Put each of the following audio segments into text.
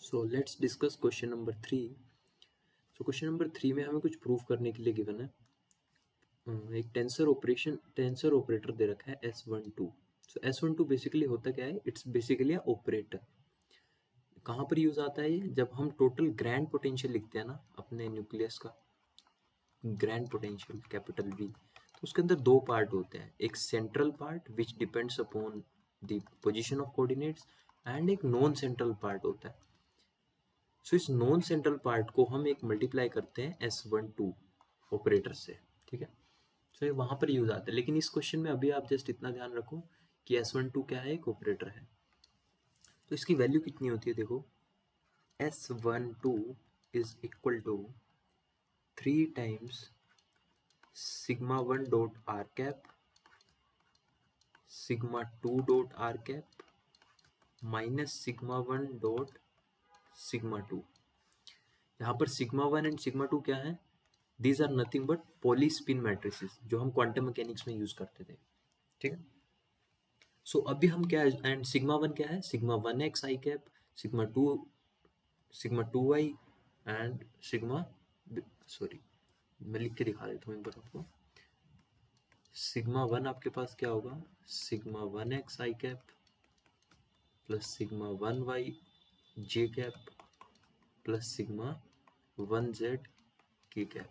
So let's discuss question number 3। So question number 3 में हमें कुछ प्रूफ करने के लिए गिवन है। एक टेंसर ऑपरेटर दे रखा है S12। सो S12 बेसिकली होता क्या है? It's basically a operator. कहाँ पर यूज आता है ये? जब हम टोटल ग्रैंड पोटेंशियल लिखते हैं ना अपने न्यूक्लियस का, ग्रैंड पोटेंशियल कैपिटल V, तो उसके अंदर दो पार्ट होते हैं। एक central part which depends upon the position of coordinates and एक नॉन सेंट्रल पार्ट होता है। सो इस नॉन सेंट्रल पार्ट को हम एक मल्टीप्लाई करते हैं S12 ऑपरेटर से, ठीक है। सो ये वहां पर यूज आता है, लेकिन इस क्वेश्चन में अभी आप जस्ट इतना ध्यान रखो कि S12 क्या है? एक ऑपरेटर है। तो इसकी वैल्यू कितनी होती है? देखो, S12 is equal to 3 times sigma 1 dot are cap sigma 2 dot are cap minus sigma 1 dot sigma 2। यहाँ पर सिग्मा 1 एंड सिग्मा 2 क्या है? These are nothing but Pauli spin matrices जो हम क्वांटम मैकेनिक्स में यूज करते थे, ठीक है। सो अभी हम क्या है, एंड सिग्मा 1 क्या है? Sigma 1x I cap, sigma 2 y and sigma, sorry मैं लिख के दिखा देता हूँ एक बार आपको। सिग्मा 1 आपके पास क्या होगा? सिग्मा 1x आई कैप प्लस सिग्मा 1y जे कैप प्लस सिग्मा 1z के कैप।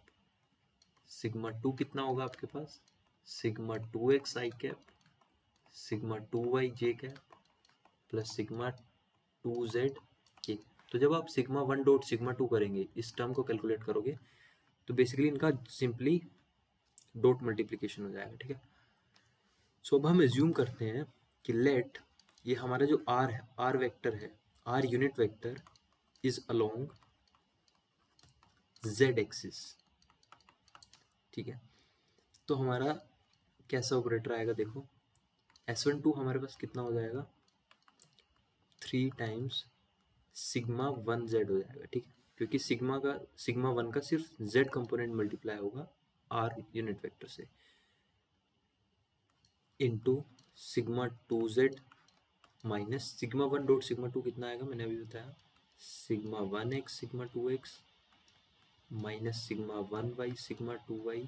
सिग्मा 2 कितना होगा आपके पास? सिग्मा 2x आई कैप सिग्मा 2y जे कैप प्लस सिग्मा 2z के। तो जब आप सिग्मा 1 डॉट सिग्मा 2 करेंगे, इस टर्म को कैलकुलेट करोगे, तो बेसिकली इनका सिंपली डॉट मल्टीप्लिकेशन हो जाएगा, ठीक है। सो अब हम एज्यूम करते हैं कि लेट ये हमारा जो r है, r वेक्टर है, r unit vector is along z axis, ठीक है। तो हमारा कैसा ऑपरेटर आएगा? देखो, S12 हमारे पास कितना हो जाएगा? 3 टाइम्स सिग्मा 1z हो जाएगा, ठीक है, क्योंकि सिग्मा 1 का सिर्फ z कंपोनेंट मल्टीप्लाई होगा r यूनिट वेक्टर से, into sigma 2z minus sigma 1 dot sigma 2 कितना आएगा? मैंने अभी बताया, sigma 1x sigma 2x minus sigma 1y sigma 2y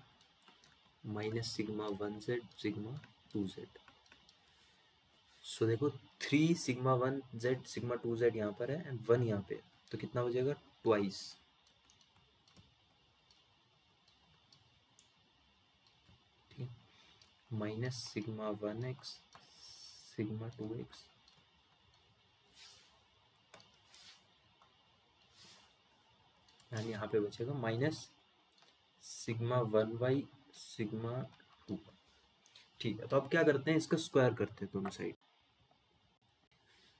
minus sigma 1z sigma 2z। सो देखो, 3 सिग्मा 1z सिग्मा 2z यहाँ पर है एंड 1 यहाँ पे, तो कितना हो जाएगा? ट्वाइस, ठीक है, minus sigma 1x sigma 2x and यहाँ पे बचेगा माइनस सिग्मा 1y सिग्मा 2, ठीक है। तो अब क्या करते हैं, इसका स्क्वायर करते हैं दोनों साइड।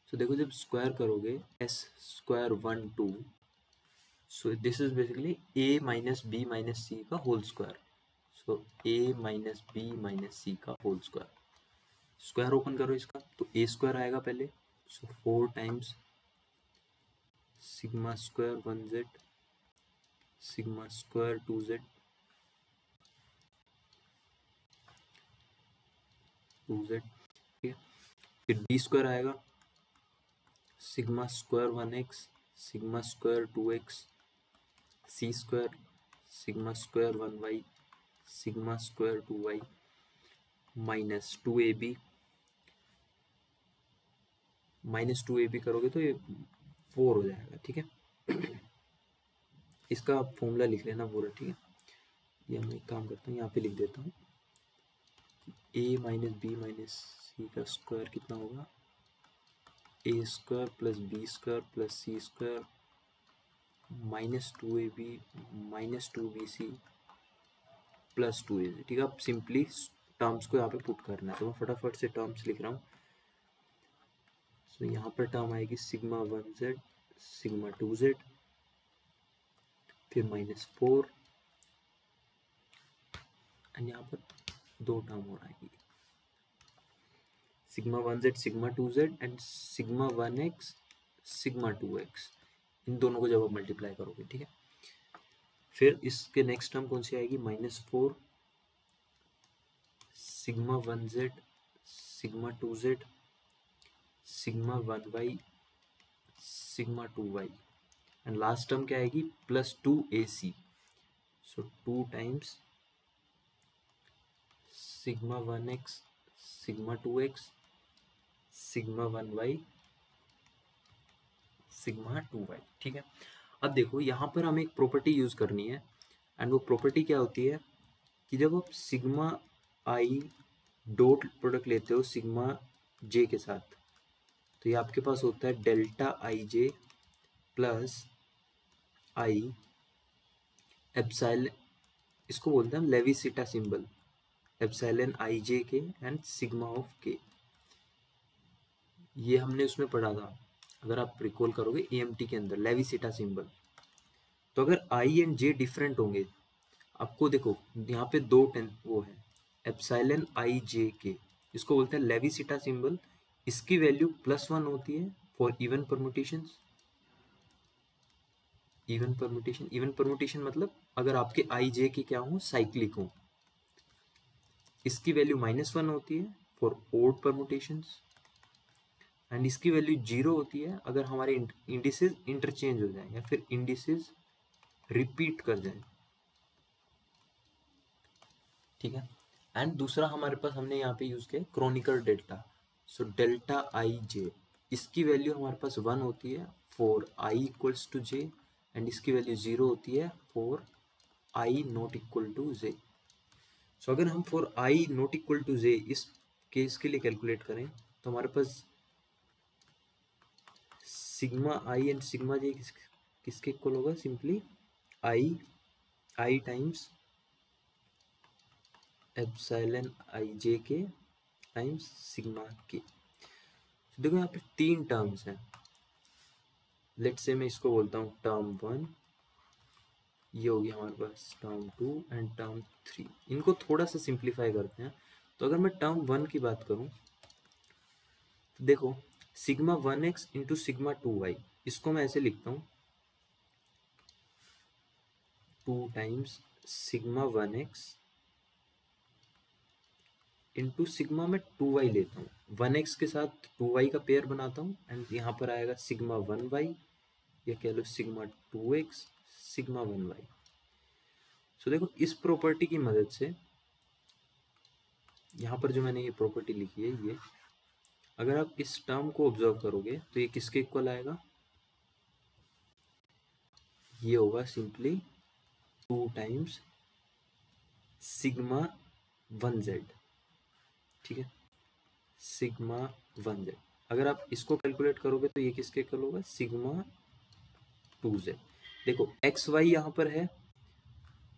सो देखो, जब स्क्वायर करोगे s square 1 2, so this is basically a minus B minus सी का whole square. So a minus B minus सी का होल स्क्वायर। स्क्वायर ओपन करो इसका, तो a स्क्वायर आएगा पहले, so 4 times sigma square 1z sigma square 2z 2z, ठीक है। फिर b स्क्वायर आएगा, sigma square 1x sigma square 2x C square sigma square 1y sigma square 2y minus 2ab, minus 2ab करोगे तो ये 4 हो जाएगा, ठीक है। इसका फॉर्मूला लिख लेना पूरा, ठीक है। ये मैं एक काम करता हूँ, यहाँ पे लिख देता हूँ, a माइनस बी माइनस सी का स्क्वायर कितना होगा? a square plus b square plus c square minus 2ab minus 2bc plus 2ac, ठीक है। अब सिंपली टर्म्स को यहाँ पे पुट करना है, तो मैं फटाफट से टर्म्स लिख रहा हूँ। सो यहाँ पर टर्म आएगी सिग्मा 1z सिग्मा 2z फिर माइनस 4 एंड यहाँ पर 2 टर्म और आएगी, sigma 1z sigma 2z and sigma 1x sigma 2x। इन दोनों को जब आप मल्टीप्लाई करोगे, ठीक है। फिर इसके नेक्स्ट टर्म कौन सी आएगी? Minus 4 sigma 1z sigma 2z sigma 1y sigma 2y and last term क्या आएगी +2ac. सो 2 times sigma 1x sigma 2x sigma 1y sigma 2y. ठीक है. अब देखो यहाँ पर हमें एक प्रॉपर्टी यूज करनी है एंड वो प्रॉपर्टी क्या होती है कि जब आप सिग्मा आई डॉट प्रोडक्ट लेते हो सिग्मा जे के साथ तो ये आपके पास होता है delta I J plus I epsilon. इसको बोलते हैं हम लेविसिटा सिंबल, एप्सिलॉन आई जे के एंड सिग्मा ऑफ के. ये हमने उसमें पढ़ा था, अगर आप रिकॉल करोगे एएमटी के अंदर लेविसिटा सिंबल. तो अगर आई एंड जे डिफरेंट होंगे, आपको देखो यहाँ पे दो वो है एप्सिलॉन आई जे के, इसको बोलते हैं लेविसिटा सिंबल. इसकी वैल्यू +1 होती है for even permutations. Even permutation मतलब अगर आपके आई जे के क्या हो साइक्लिक हो. इसकी वैल्यू -1 होती है फॉर ओड परमुटेशंस एंड इसकी वैल्यू 0 होती है अगर हमारे इंडिसेस इंटरचेंज हो जाए या फिर इंडिसेस रिपीट कर जाए. ठीक है. एंड दूसरा हमारे पास हमने यहाँ पे यूज किया Kronecker delta. So delta I J, इसकी वैल्यू हमारे पास 1 होती है for I equals to J and इसकी वैल्यू 0 होती है for I not equal to J. So अगर हम for I not equal to J इस केस के लिए कैलकुलेट करें तो हमारे पास sigma I and sigma J किसके इक्वल होगा, simply I times epsilon I J के टाइम्स सिग्मा के. देखो यहाँ पे 3 टर्म्स हैं. लेट्स से मैं इसको बोलता हूँ टर्म 1, ये होगी हमारे पास टर्म 2 एंड टर्म 3. इनको थोड़ा सा सिंप्लीफाई करते हैं. तो अगर मैं टर्म 1 की बात करूँ तो देखो sigma 1x into sigma 2y, इसको मैं ऐसे लिखता हूँ 2 times sigma 1x into sigma में 2y लेता हूँ. 1x के साथ 2y का पेयर बनाता हूँ एंड यहाँ पर आएगा सिग्मा 1y या कह लो सिग्मा 2x सिग्मा 1y. सो देखो इस प्रॉपर्टी की मदद से यहाँ पर जो मैंने ये प्रॉपर्टी लिखी है, ये अगर आप इस टर्म को ऑब्जर्व करोगे तो ये किसके इक्वल आएगा, ये होगा सिंपली 2 टाइम्स सिग्मा 1z. ठीक है, सिग्मा 1z. अगर आप इसको कैलकुलेट करोगे तो ये किसके इक्वल होगा, सिग्मा 2z. देखो एक्स वाई यहाँ पर है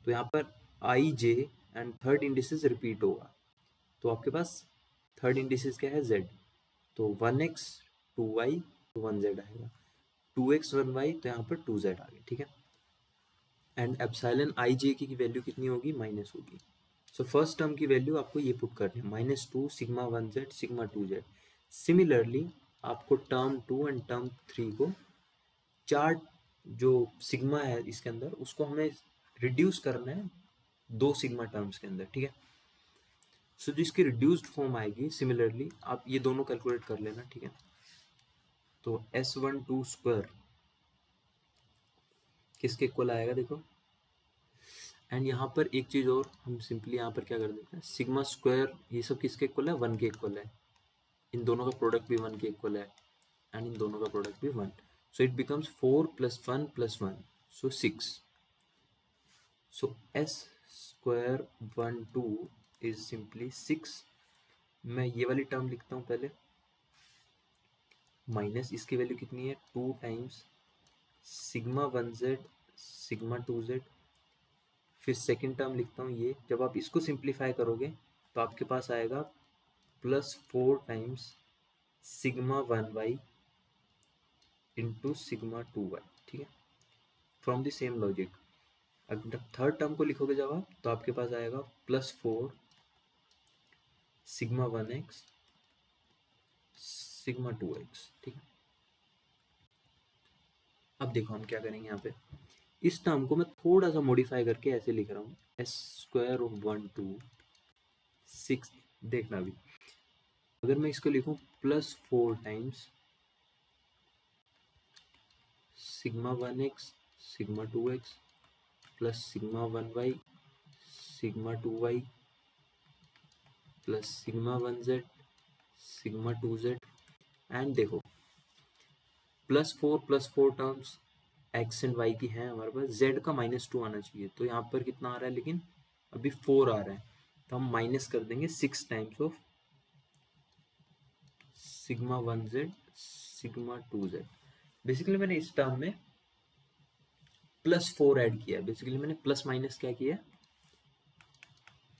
तो यहाँ पर I J and third indices repeat होगा तो आपके पास थर्ड इंडिसेस क्या है z. तो 1x 2y तो 1z आएगा, 2x 1y तो यहाँ पर 2z आ गया. ठीक है. एंड एप्सिलॉन आई जे की वैल्यू कितनी होगी, माइनस होगी. सो फर्स्ट टर्म की वैल्यू आपको ये पुट करनी है -2 sigma 1z sigma 2z. Similarly आपको टर्म 2 एंड टर्म 3 को 4 जो सिग्मा है इसके अंदर उसको हमें रिड्यूस करना है 2 सिग्मा टर्म्स के अंदर. ठीक है. सो जिसकी रिड्यूस्ड फॉर्म आएगी सिमिलरली आप ये दोनों कैलकुलेट कर लेना. ठीक है. तो S12 स्क्वायर किसके इक्वल आएगा देखो. एंड यहाँ पर एक चीज़ और हम सिंपली यहाँ पर क्या कर देते हैं, सिग्मा स्क्वायर ये सब किसके इक्वल है, 1 के इक्वल है. इन दोनों का प्रोडक्ट भी 1 के इक्वल है एंड इन दोनों का प्रोडक्ट भी 1. So it becomes 4 + 1 + 1 so 6. So S square 12 is simply 6. मैं ये वाली टर्म लिखता हूँ पहले, माइनस इसकी वैल्यू कितनी है 2 times sigma 1z sigma 2z. फिर सेकेंड टर्म लिखता हूँ ये, जब आप इसको सिंप्लीफाई करोगे तो आपके पास आएगा +4 times sigma 1y into sigma 2y. ठीक है. फ्रॉम द सेम लॉजिक अगर थर्ड टर्म को लिखोगे जब आप तो आपके पास आएगा +4 सिग्मा 1x सिग्मा 2x. ठीक है. अब देखो हम क्या करेंगे, यहाँ पे इस टर्म को मैं थोड़ा सा मॉडिफाई करके ऐसे लिख रहा हूँ S स्क्वायर ऑफ 12 6. देखना अभी अगर मैं इसको लिखूँ +4 times sigma 1x sigma 2x plus sigma 1y sigma 2y plus sigma 1z sigma 2z। And देखो +4 टर्म्स x एंड y की है हमारे पास, z का -2 आना चाहिए, तो यहाँ पर कितना आ रहा है, लेकिन अभी 4 आ रहा है, तो हम माइनस कर देंगे 6 times of sigma 1z sigma 2z। Basically मैंने इस टर्म में +4 ऐड किया है, बेसिकली मैंने प्लस माइनस क्या किया है,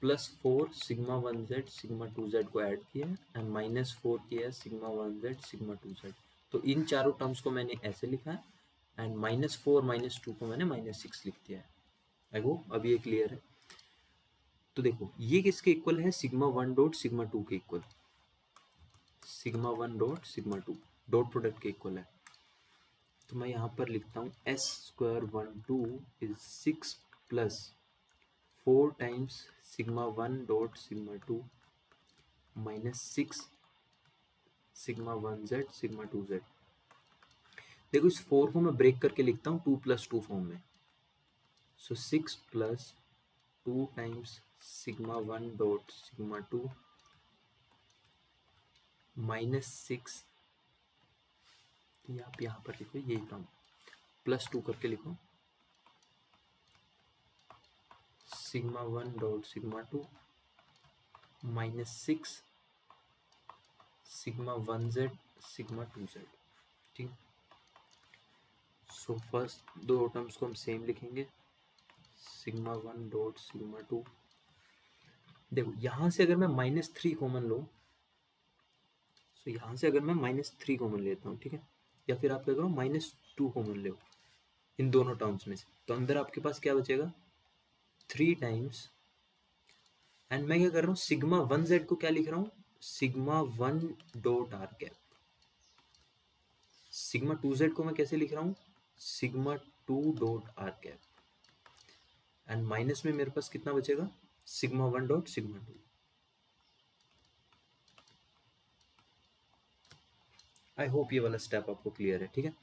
+4 सिग्मा 1z सिग्मा 2z को ऐड किया है एंड -4 किया है सिग्मा 1z सिग्मा 2z। तो इन चारों टर्म्स को मैंने ऐसे लिखा है एंड -4 -2 को मैंने -6 लिख दिया है। आई होप अभी ये क्लियर है। तो देखो ये किसके इक्वल है, सिग्मा 1 डॉट सिग्मा 2 के equal, sigma 1 dot sigma 2 dot product के इक्वल है। तो मैं यहाँ पर लिखता हूँ s² 1 2 is 6 plus 4 times sigma 1 dot sigma 2 -6 sigma 1z sigma 2z। देखो इस 4 को मैं ब्रेक करके लिखता हूँ 2 + 2 फॉर्म में, सो 6 plus 2 times sigma 1 dot sigma 2 -6, आप यहाँ पर लिखो यही टर्म +2 करके लिखो, sigma 1 dot sigma 2 -6 sigma 1z sigma 2z। ठीक, सो फर्स्ट दो टर्म्स को हम सेम लिखेंगे, सिग्मा 1 डॉट सिग्मा 2। देखो यहाँ से अगर मैं -3 कॉमन लो, सो यहाँ से अगर मैं -3 कॉमन लेता हूँ, ठीक है, या फिर आप क्या करो -2 कॉमन लो इन दोनों टर्म्स में से, तो अंदर आपके पास क्या बचेगा 3 टाइम्स, एंड मैं क्या कर रहा हूँ सिग्मा 1z को क्या लिख रहा हूँ, sigma 1 dot are cap, sigma 2z को मैं कैसे लिख रहा हूँ, sigma 2 dot are cap, and minus में मेरे पास कितना बचेगा, sigma 1 dot sigma 2। I hope ये वाला स्टेप आपको क्लियर है। ठीक है,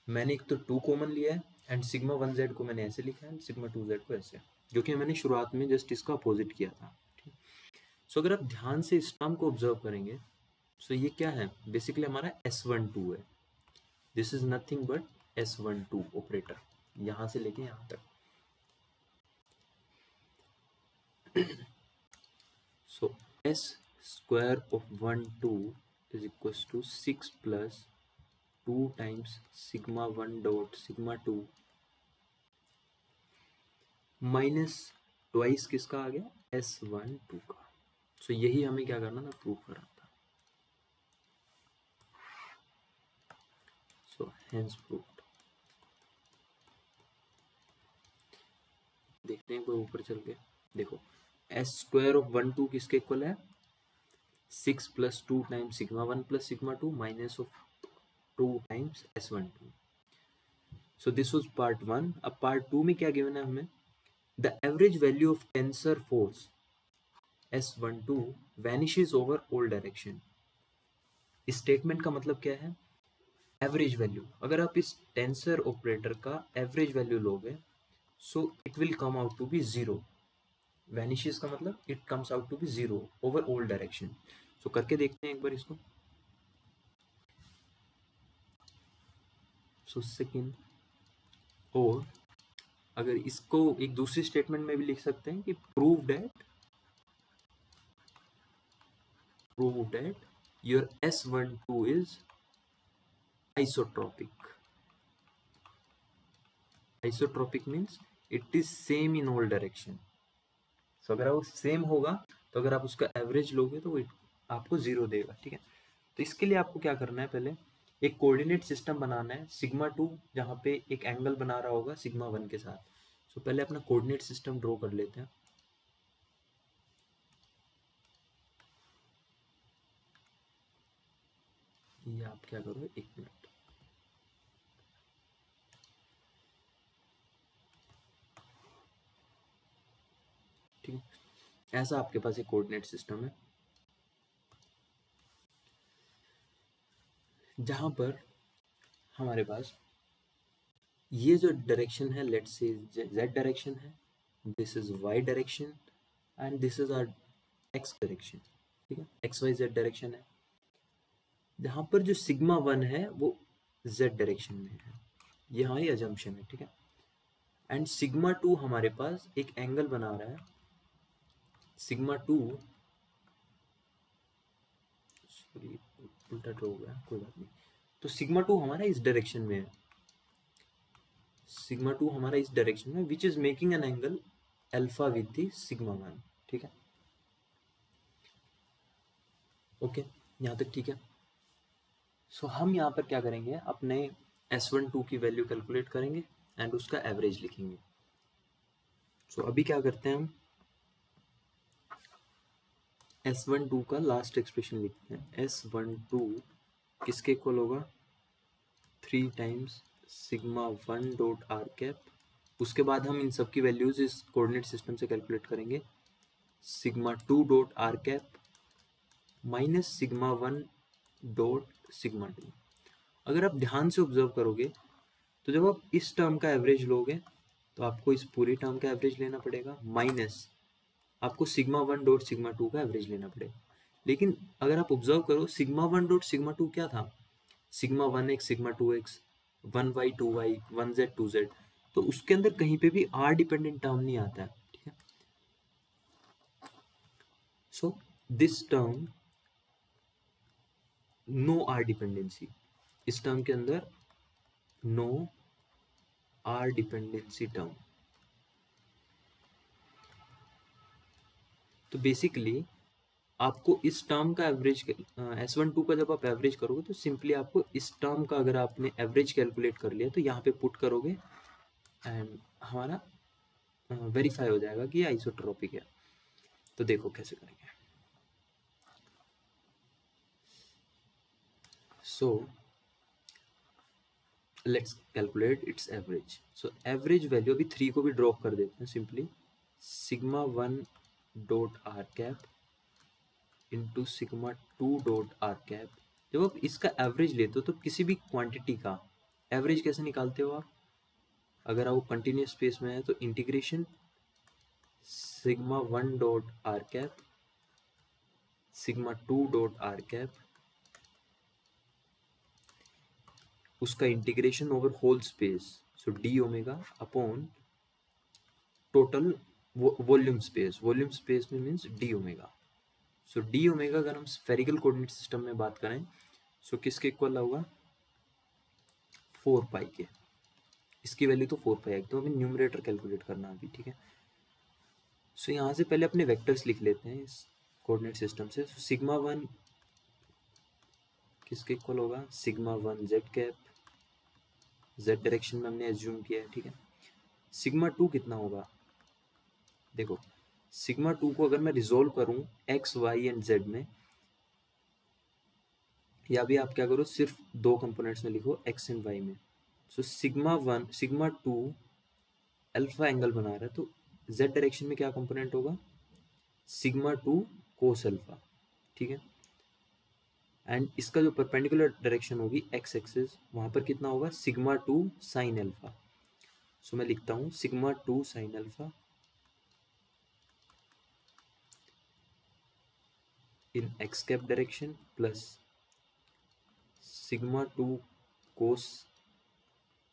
मैंने एक तो 2 कॉमन लिया है एंड सिग्मा 1z को मैंने ऐसे लिखा है, सिग्मा 2z को ऐसे, जो कि मैंने शुरुआत में जस्ट इसका अपोजिट किया था। ठीक, सो अगर आप ध्यान से इस टर्म को ऑब्जर्व करेंगे, सो ये क्या है, बेसिकली हमारा S12 है, this is nothing but S12 operator, यहाँ से लेके यहाँ तक। सो s² of 1 2 is equals to 6 plus 2 times sigma 1 dot sigma 2 minus twice किसका आ गया, S12 का। सो यही हमें क्या करना था, प्रूव करना था। So hence proved. देखते हैं कोई ऊपर चल के, देखो s² of 1 2 किसके इक्वल है, 6 plus 2 times sigma 1 plus sigma 2 minus of 2 times S12। So this was part 1। अब part 2 में क्या गिवन है हमें, the average value of tensor force S12 vanishes over all direction। इस स्टेटमेंट का मतलब क्या है, एवरेज वैल्यू, अगर आप इस टेंसर ऑपरेटर का एवरेज वैल्यू लोगे, so it will come out to be 0। Vanishes का मतलब it comes out to be 0 over all direction. So करके देखते हैं एक बार इसको। सो सेकेंड, और अगर इसको एक दूसरी स्टेटमेंट में भी लिख सकते हैं कि prove that your S12 is isotropic. Isotropic means it is same in all direction. So अगर वो सेम होगा तो अगर आप उसका एवरेज लोगे तो आपको 0 देगा। ठीक है, तो इसके लिए आपको क्या करना है, पहले एक कोऑर्डिनेट सिस्टम बनाना है, सिग्मा 2 जहाँ पे एक एंगल बना रहा होगा सिग्मा 1 के साथ। सो पहले अपना कोऑर्डिनेट सिस्टम ड्रॉ कर लेते हैं। ये आप क्या करो, 1 मिनट, ठीक है, ऐसा आपके पास एक कोऑर्डिनेट सिस्टम है जहां पर हमारे पास ये जो डायरेक्शन है लेट्स से z डायरेक्शन है, this is y direction and this is our x direction, ठीक है, एक्स वाई जेड डायरेक्शन है। जहां पर जो सिग्मा 1 है वो z डायरेक्शन में है, ये हमारी अजम्पशन है, ठीक है। एंड सिग्मा 2 हमारे पास एक एंगल बना रहा है, सिग्मा 2 सॉरी उल्टा ड्रॉ हो गया, कोई बात नहीं। तो सिग्मा 2 हमारा इस डायरेक्शन में है, सिग्मा 2 हमारा इस डायरेक्शन में, which is making an angle alpha with the sigma 1, ठीक है। ओके, यहाँ तक ठीक है। सो हम यहाँ पर क्या करेंगे, अपने S12 की वैल्यू कैलकुलेट करेंगे एंड उसका एवरेज लिखेंगे। सो अभी क्या करते हैं हम, S12 का लास्ट एक्सप्रेशन लिखते हैं। S12 किसके इक्वल होगा, 3 times sigma 1 dot are cap. उसके बाद हम इन सब की वैल्यूज इस कोऑर्डिनेट सिस्टम से कैलकुलेट करेंगे, sigma 2 dot are cap minus sigma 1 dot sigma 2। अगर आप ध्यान से ऑब्जर्व करोगे तो जब आप इस टर्म का एवरेज लोगे तो आपको इस पूरी टर्म का एवरेज लेना पड़ेगा, माइनस आपको सिग्मा 1 डॉट सिग्मा 2 का एवरेज लेना पड़ेगा। लेकिन अगर आप ऑब्जर्व करो, सिग्मा 1 डॉट सिग्मा 2 क्या था, sigma 1x sigma 2x 1y 2y 1z 2z, तो उसके अंदर कहीं पे भी r डिपेंडेंट टर्म नहीं आता है, ठीक है। So this term no r dependency, इस टर्म के अंदर नो r डिपेंडेंसी टर्म। तो बेसिकली आपको इस टर्म का एवरेज S12 का जब आप एवरेज करोगे तो सिंपली आपको इस टर्म का अगर आपने एवरेज कैलकुलेट कर लिया तो यहाँ पे पुट करोगे एंड हमारा वेरीफाई हो जाएगा कि ये आइसोट्रोपिक है। तो देखो कैसे करेंगे। So let's calculate its average. So average value अभी 3 को भी ड्रॉप कर देते हैं, simply sigma 1 dot are cap into sigma 2 dot are cap. जब आप इसका एवरेज लेते हो तो किसी भी क्वांटिटी का एवरेज कैसे निकालते हो आप, अगर वो कंटिन्यूस स्पेस में है तो integration sigma 1 dot are cap sigma 2 dot are cap, उसका integration over whole space, so D omega upon total volume space, volume space में means D omega. So D omega अगर हम स्फेरिकल कोऑर्डिनेट सिस्टम में बात करें सो किसके equal होगा, 4 पाई के। इसकी वैल्यू तो 4 पाई आएगी, तो हमें न्यूमरेटर कैलकुलेट करना अभी, ठीक है। सो यहाँ से पहले अपने वेक्टर्स लिख लेते हैं इस कोऑर्डिनेट सिस्टम से। सो सिग्मा 1 किसके इक्वल होगा, sigma 1 Z cap, Z direction में हमने एज्यूम किया है, ठीक है। सिग्मा 2 कितना होगा, देखो सिग्मा 2 को अगर मैं रिजोल्व करूं एक्स वाई एंड जेड में, या भी आप क्या करो सिर्फ 2 कंपोनेंट्स में लिखो एक्स एंड वाई में। सो सिग्मा 2 अल्फा एंगल बना रहा है, तो जेड डायरेक्शन में क्या कंपोनेंट होगा, सिग्मा 2 कोस अल्फा, ठीक है। एंड इसका जो परपेंडिकुलर डायरेक्शन होगी एक्स एक्सिस, वहां पर कितना होगा, सिग्मा 2 साइन अल्फा। सो मैं लिखता हूँ sigma 2 sine alpha in X cap direction plus sigma 2 cos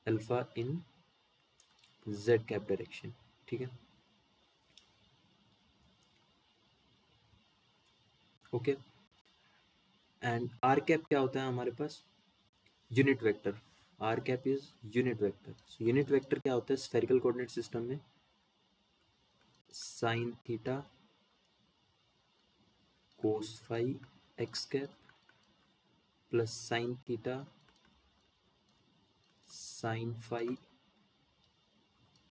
alpha in Z cap direction, ठीक है। ओके, एंड आर कैप क्या होता है हमारे पास, unit vector. R cap is unit vector. Unit vector क्या होता है स्फेरिकल कोऑर्डिनेट सिस्टम में, sine theta cos phi X cap plus sine theta sine phi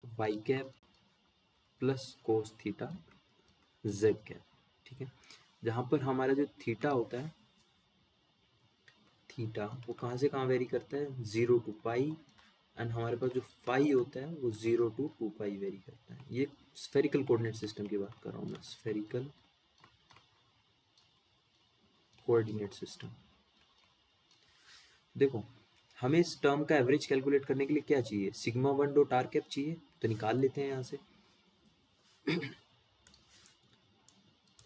Y cap plus cos theta Z cap, ठीक है। जहां पर हमारा जो थीटा होता है, थीटा वो कहाँ से कहाँ वेरी करता है, 0 टू पाई, एंड हमारे पास जो फाई होता है वो 0 टू 2 पाई वेरी करता है। ये स्फेरिकल कोऑर्डिनेट सिस्टम की बात कर रहा हूँ मैं, स्फेरिकल कोऑर्डिनेट सिस्टम। देखो हमें इस टर्म का एवरेज कैलकुलेट करने के लिए क्या चाहिए, sigma one dot are cap चाहिए, तो निकाल लेते हैं यहाँ से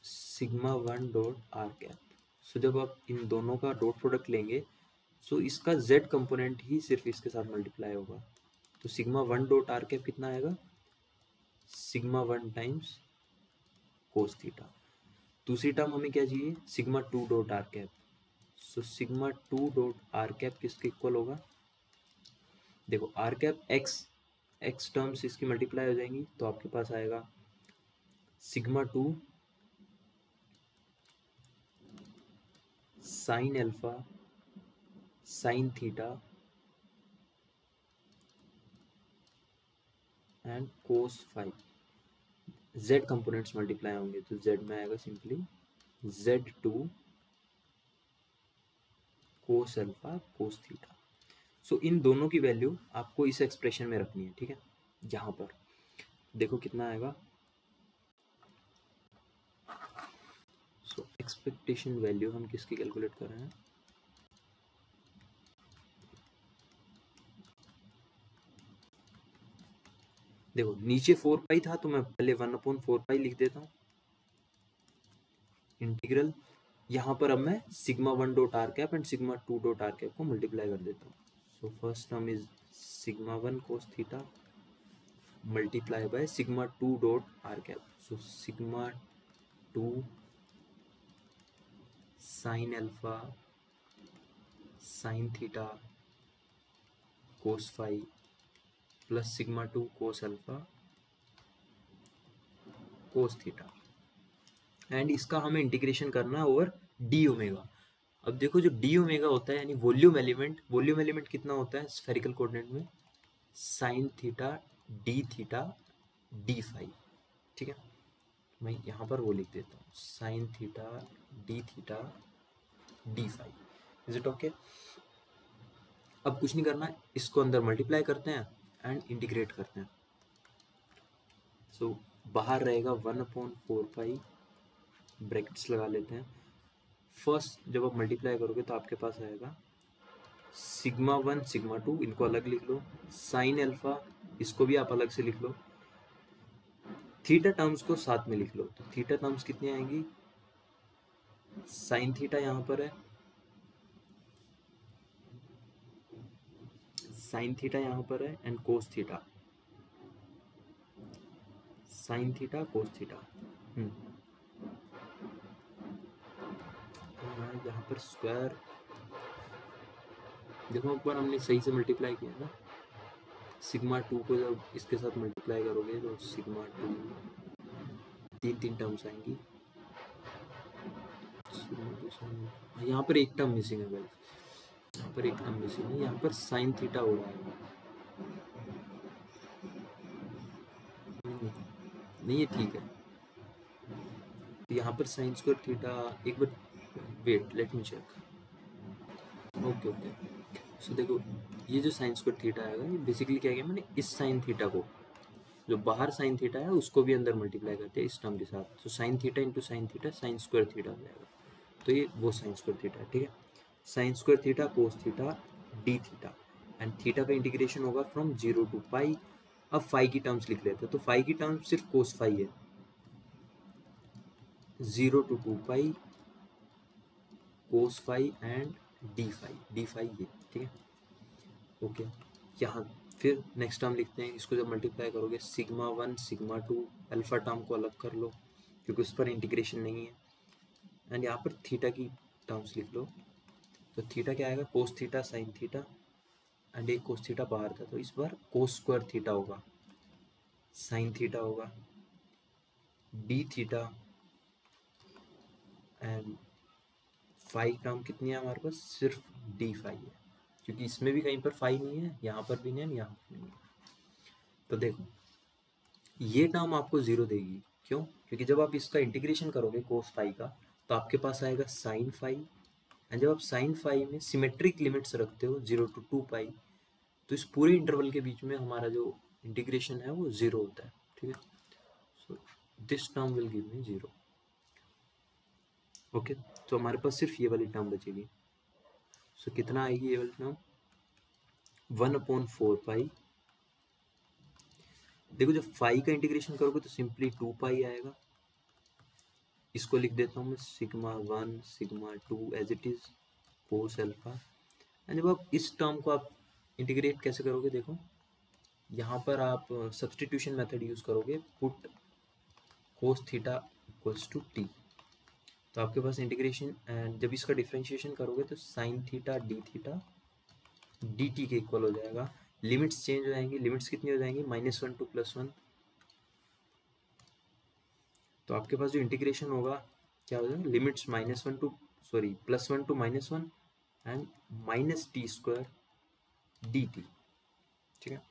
sigma one dot are cap. So जब आप इन दोनों का डॉट प्रोडक्ट लेंगे सो इसका z कंपोनेंट ही सिर्फ इसके साथ मल्टीप्लाई होगा, तो sigma one dot are cap कितना आएगा, sigma one times cos theta. दूसरी टर्म हमें क्या चाहिए, sigma two dot are cap. So sigma two dot are cap किसके इक्वल होगा, देखो आर कैप एक्स टर्म्स इसकी मल्टीप्लाई हो जाएंगी तो आपके पास आएगा sigma two sine alpha sine theta and cos phi. z components multiply होंगे तो z में आएगा simply z2 cos alpha cos theta. सो इन दोनों की वैल्यू आपको इस एक्सप्रेशन में रखनी है, ठीक है। यहाँ पर देखो कितना आएगा, सो एक्सपेक्टेशन वैल्यू हम किसकी कैलकुलेट कर रहे हैं, देखो नीचे 4 पाई था तो मैं पहले 1/4 पाई लिख देता हूँ इंटीग्रल, यहाँ पर अब मैं sigma one dot are cap and sigma two dot are cap को मल्टीप्लाई कर देता हूँ। So first term is sigma one cos theta multiply by sigma two dot are cap. So sigma two sine alpha sine theta cos phi plus sigma two cos alpha cos theta, and इसका हमें integration करना है over D omega. अब देखो जो D omega होता है यानी वॉल्यूम एलिमेंट कितना होता है स्फेरिकल कोऑर्डिनेट में, साइन थीटा डी फाई, ठीक है। मैं यहाँ पर वो लिख देता हूँ sine theta d phi, is it okay. अब कुछ नहीं करना है, इसको अंदर मल्टीप्लाई करते हैं एंड इंटीग्रेट करते हैं। सो बाहर रहेगा 1/4 पाई, ब्रैकेट्स लगा लेते हैं। फर्स्ट जब आप मल्टीप्लाई करोगे तो आपके पास आएगा सिग्मा वन सिग्मा टू, इनको अलग लिख लो, साइन अल्फा इसको भी आप अलग से लिख लो, थीटा टर्म्स को साथ में लिख लो। तो थीटा टर्म्स कितनी आएंगी, साइन थीटा यहाँ पर है, साइन थीटा यहाँ पर है and cos theta, sine theta cos theta. यहाँ पर स्क्वायर देखो एक बार हमने सही से मल्टीप्लाई किया ना, सिग्मा टू को जब इसके साथ मल्टीप्लाई करोगे तो सिग्मा टू तीन टर्म्स आएंगी, यहाँ पर एक टर्म मिसिंग है भाई, यहाँ पर एक टर्म मिसिंग है, यहाँ पर साइन थीटा हो रहा है, नहीं ये ठीक है, तो यहाँ पर साइन स्क्वायर थीटा, एक बार wait let me check, okay okay. So देखो ये जो साइन स्क्वायर थीटा आएगा ये बेसिकली क्या किया मैंने, इस साइन थीटा को जो बाहर साइन थीटा है उसको भी अंदर मल्टीप्लाई करते हैं इस टर्म के साथ, तो sine theta into sine theta sign square theta हो जाएगा, तो ये वो साइन स्क्वायर थीटा है, ठीक है। Sign square theta cos theta D theta and theta का इंटीग्रेशन होगा फ्रॉम 0 to पाई। अब फाई की टर्म्स लिख लेते हैं, तो फाई की टर्म्स सिर्फ कोस फाई है, 0 to 2 pi cos phi and d phi ये, ठीक है ओके। यहाँ फिर नेक्स्ट टर्म लिखते हैं, इसको जब मल्टीप्लाई करोगे sigma one sigma two, alpha term को अलग कर लो क्योंकि उस पर इंटीग्रेशन नहीं है, एंड यहाँ पर थीटा की टर्म्स लिख लो, तो थीटा क्या आएगा cos theta sine theta and एक कोस थीटा बाहर था तो इस बार कोस स्क्वायर थीटा होगा, साइन थीटा होगा, d theta and phi term कितनी है हमारे पास, सिर्फ डी फाई है क्योंकि इसमें भी कहीं पर फाई नहीं है, यहाँ पर भी नहीं है, यहाँ पर नहीं है। तो देखो ये टर्म आपको 0 देगी, क्यों, क्योंकि जब आप इसका इंटीग्रेशन करोगे कोस फाई का तो आपके पास आएगा साइन फाई, एंड जब आप साइन फाई में सिमेट्रिक लिमिट्स रखते हो 0 to 2 पाई तो इस पूरे इंटरवल के बीच में हमारा जो इंटीग्रेशन है वो 0 होता है, ठीक है। So this term will give me 0, okay. तो हमारे पास सिर्फ ये वाली टर्म बचेगी, सो कितना आएगी ये वाली टर्म, 1/4 पाई। देखो जब फाई का इंटीग्रेशन करोगे तो सिंपली 2 पाई आएगा। इसको लिख देता हूँ मैं σ1 σ2 as it is cos alpha. And जब आप इस टर्म को आप इंटीग्रेट कैसे करोगे, देखो यहाँ पर आप सब्सटीट्यूशन मेथड यूज करोगे, put cos theta equals to t, तो आपके पास इंटीग्रेशन, एंड जब इसका डिफरेंशिएशन करोगे तो sign theta D theta D T के इक्वल हो जाएगा। लिमिट्स चेंज हो जाएंगी, लिमिट्स कितनी हो जाएंगी, -1 to +1। तो आपके पास जो इंटीग्रेशन होगा क्या हो जाएगा, limits -1 to +1 to -1 and -t² dt। ठीक है,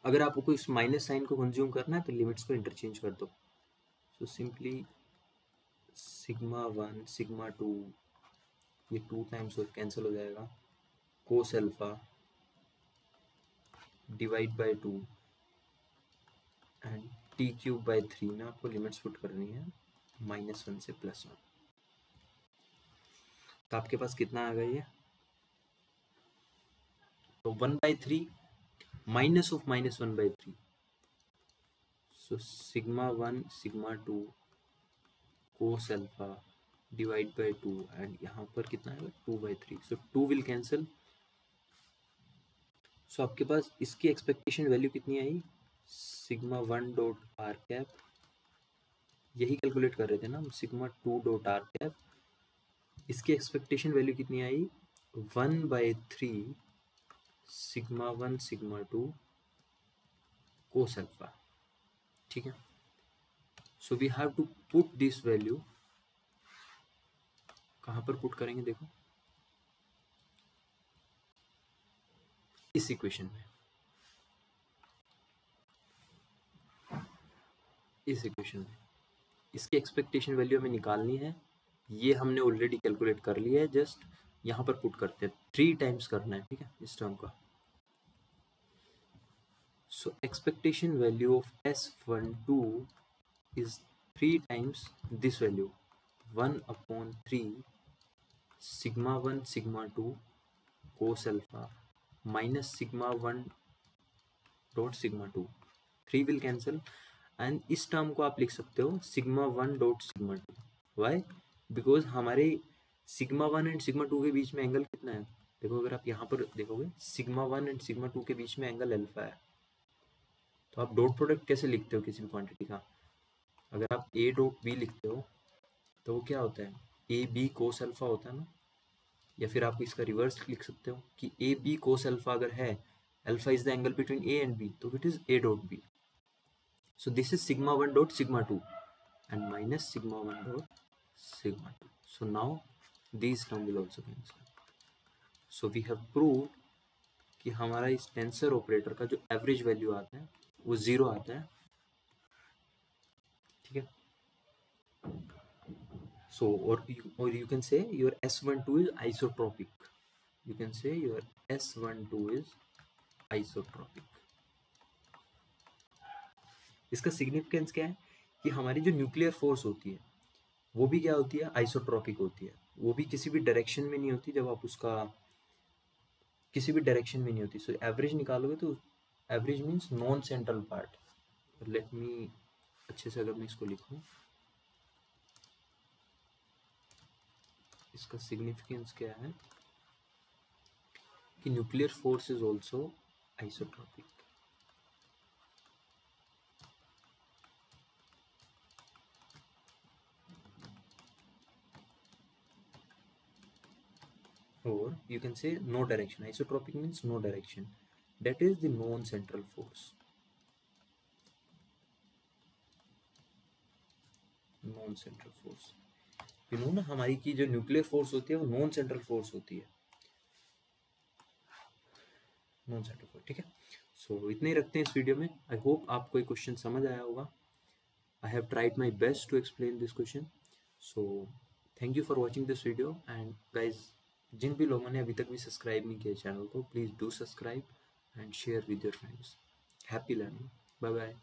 अगर आपको इस माइनस साइन को कंज्यूम करना है तो लिमिट्स को इंटरचेंज कर दो। सो सिंपली σ1 σ2 ये 2 टाइम्स कैंसिल हो जाएगा, कोस alpha divide by 2 and t³/3 में आपको लिमिट्स पुट करनी है -1 से +1। तो आपके पास कितना आ गया ये, तो 1/3 minus of -1/3, so σ1 σ2 cos alpha divide by 2 and यहाँ पर कितना आएगा 2/3, सो 2 विल कैंसिल। सो आपके पास इसकी एक्सपेक्टेशन वैल्यू कितनी आई, σ1.r, यही कैलकुलेट कर रहे थे ना हम, σ2.r, इसकी एक्सपेक्टेशन वैल्यू कितनी आई 1/3 σ1 σ2 कोस अल्फा। ठीक है, so we have to put this value, कहाँ पर पुट करेंगे, देखो इस इक्वेशन में, इस इक्वेशन में इसकी एक्सपेक्टेशन वैल्यू हमें निकालनी है। ये हमने ऑलरेडी कैलकुलेट कर लिया है, जस्ट यहाँ पर पुट करते हैं, 3 टाइम्स करना है। ठीक है, इस टर्म का। So expectation value of S12 is 3 times this value, 1/3 σ1 σ2 cos alpha minus σ1 dot σ2, 3 will cancel and इस टर्म को आप लिख सकते हो σ1 dot σ2। वाई, बिकॉज हमारे σ1 एंड σ2 के बीच में एंगल कितना है, देखो अगर आप यहाँ पर देखोगे σ1 एंड σ2 के बीच में एंगल अल्फा है। तो आप डॉट प्रोडक्ट कैसे लिखते हो किसी भी क्वांटिटी का, अगर आप a डॉट b लिखते हो तो वो क्या होता है, ए बी कोस अल्फा होता है ना, या फिर आप इसका रिवर्स लिख सकते हो कि ए बी कोस अल्फा अगर है, alpha is the angle between A and B, तो it is a dot b। So this is σ1 dot σ2 and minus σ1 dot σ2। So now this term will also cancel. So we have proved कि हमारा इस tensor operator का जो average value आता है वो 0 आता है। ठीक है, so or you can say your S12 is isotropic, you can say your S12 is isotropic। इसका सिग्निफिकेंस क्या है कि हमारी जो न्यूक्लियर फोर्स होती है वो भी क्या होती है, आइसोट्रोपिक होती है, वो भी किसी भी डायरेक्शन में नहीं होती, जब आप उसका किसी भी डायरेक्शन में नहीं होती। सो एवरेज निकालोगे तो average means non central part. Let me अच्छे से अगर मैं इसको लिखूं, इसका सिग्निफिकेंस क्या है कि nuclear force is also isotropic. Or you can say no direction, isotropic means no direction, that is the non-central force, non-central force। you know ना, हमारी की जो न्यूक्लियर फोर्स होती है वो नॉन सेंट्रल फोर्स होती है, नॉन सेंट्रल फोर्स। ठीक है, सो इतने ही रखते हैं इस वीडियो में। आई होप आपको ये क्वेश्चन समझ आया होगा। I have tried my best to explain this question. So thank you for watching this video and guys, जिन भी लोगों ने अभी तक भी सब्सक्राइब नहीं किया चैनल को, please do subscribe and share with your friends. Happy learning, bye bye.